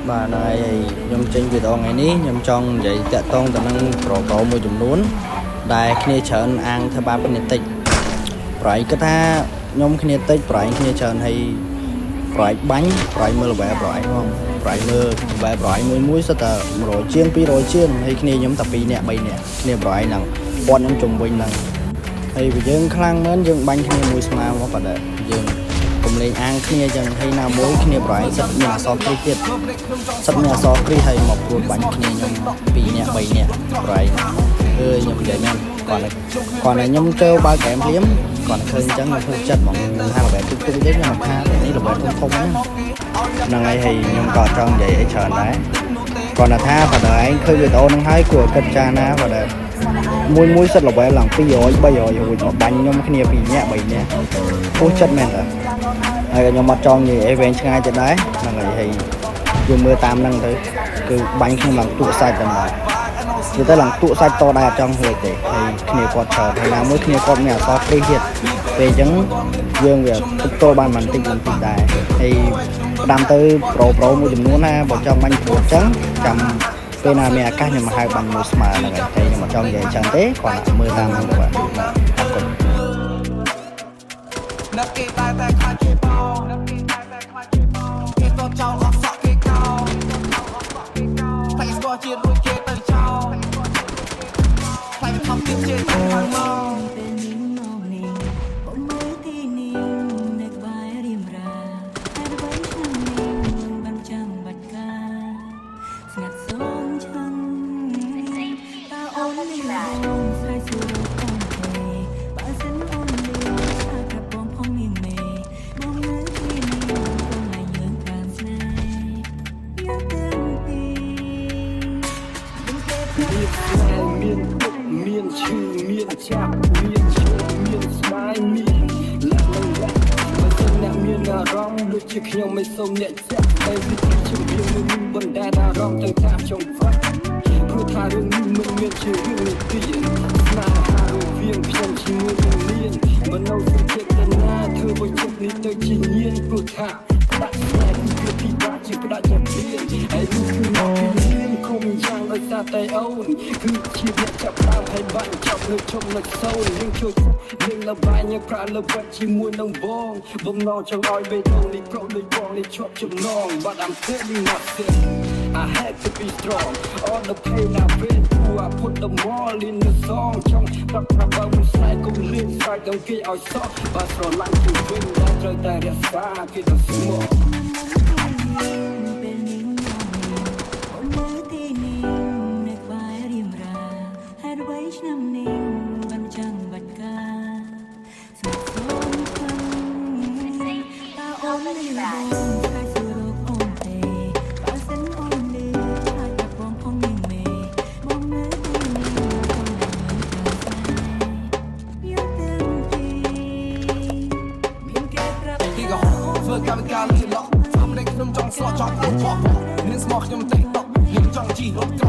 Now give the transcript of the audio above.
បាទហើយខ្ញុំចេញវីដេអូថ្ងៃនេះខ្ញុំចង់និយាយតាក់ទងទៅនឹងប្រូមួយចំនួនដែលគ្នាច្រើនអាងថាបាបគ្នាតិចប្រៃគាត់ថាខ្ញុំគ្នាតិចប្រៃគ្នាច្រើនហើយប្រៃបាញ់ប្រៃមើលល្បែប្រៃហ្មងប្រៃមើលល្បែប្រៃមួយសិតតែ100ជាង200ជាងហើយគ្នាខ្ញុំតែ2នាក់3នាក់គ្នាប្រៃហ្នឹងពាត់ខ្ញុំជុំវិញហ្នឹងហើយបើយើងខ្លាំងមែនយើងបាញ់គ្នាមួយស្មើមកបាទយើងកុំលេងអាងគ្នាចឹងហើយណាមួយគ្នាប្រៃសិតមានអសរគ្រីទៀតសិតមានអសរគ្រីហើយមកព្រួតបាញ់គ្នាខ្ញុំ2នាក់3នាក់ប្រៃខ្ញុំនិយាយមែនគាត់ខ្ញុំចូលបើហ្គេមភ្លាមគាត់ឃើញអញ្ចឹងខ្ញុំធ្វើចិត្តហ្មងថាល្បែទុកទេខ្ញុំថានេះល្បែធំហ្នឹងហើយខ្ញុំក៏ចង់និយាយឲ្យច្រើនដែរគាត់ថាបើឯងឃើញវីដេអូហ្នឹងហើយគួរគិតចាណាបើមួយសិតល្បែឡើង200 300រួចមកបាញ់ខ្ញុំគ្នា2នាក់3នាក់ពោះចិត្តមែនតើហើយខ្ញុំអត់ចង់និយាយឲ្យវែងឆ្ងាយទៅដែរហ្នឹងហើយយើងមើលតាមហ្នឹងទៅគឺបាញ់ខ្ញុំឡើងទូកសាច់តែមកនិយាយទៅឡើងទូកសាច់តដែរអត់ចង់ហួចទេហើយគ្នាគាត់ច្រើនហើយណាមួយគ្នាគាត់មានអសរព្រីទៀតពេលអញ្ចឹងយើងវាទល់បានបន្តិចដែរហើយផ្ដាំទៅប្រូមួយចំនួនណាបើចង់បាញ់ព្រួតអញ្ចឹងចាំពេលណាមានឱកាសខ្ញុំមកហៅបាញ់មួយស្មើហ្នឹងហើយតែខ្ញុំអត់ចង់និយាយអញ្ចឹងទេគាត់មើលតាមហ្នឹងទៅបាទអរគុណนักเกตายแต่คลายเคเบาเกตตัวเจ้าออกสอกเกเก่าใส่สกอร์จีรุ่ยเกตเจ้าใส่ทำติดเจตทางมองមានឈឺមានចាប់មានឈឺមានស្បែកមានលាក់លាក់បើសិនអ្នកមានអារម្មណ៍ដូចជាខ្ញុំមិនសូមអ្នកចាក់តែវិធីជំរាបនឹងបណ្ដាអារម្មណ៍ទៅតាមចង្វាក់ព្រោះថារឿងនេះមិនមានជារឿងនេះទេស្នេហារវាងខ្ញុំជាមួយនឹងនាងមនោសញ្ចេតនាធ្វើឲ្យចិត្តនេះទៅជាញៀនព្រោះថាផ្ដាច់ស្នេហ៍គឺពិបាកជាផ្ដាច់ជាព្រៀនហើយនោះគឺមកពីនាងគុំយ៉ាងដោយសារតែអូនគឺជាអ្នកចាប់ដើមហើយបាញ់ចាប់លើជុំនៅសូនយើងជួយយើងលបាយញ៉ាំប្រាក់លើវត្តជាមួយនឹងបងបំណងចង់ឲ្យបេះដូងនេះប្រុសដូចបងនេះជាប់ចំណង But I'm telling myself I had to be strong all the pain I've been through I put them all in the song ចង់ប្រាប់ថាបើមិនស្នេហ៍កុំលៀនស្រែកដល់គេឲ្យសោះបើស្រឡាញ់គឺវិញដែលត្រូវតែរក្សាគេទៅស្មោះធ្វើកម្មការលឺឡោះធ្វើម្ដេចខ្ញុំចង់ស្រកចង់អត់ខកនាងស្មោះខ្ញុំតែតក់ខ្ញុំចង់ជីរត់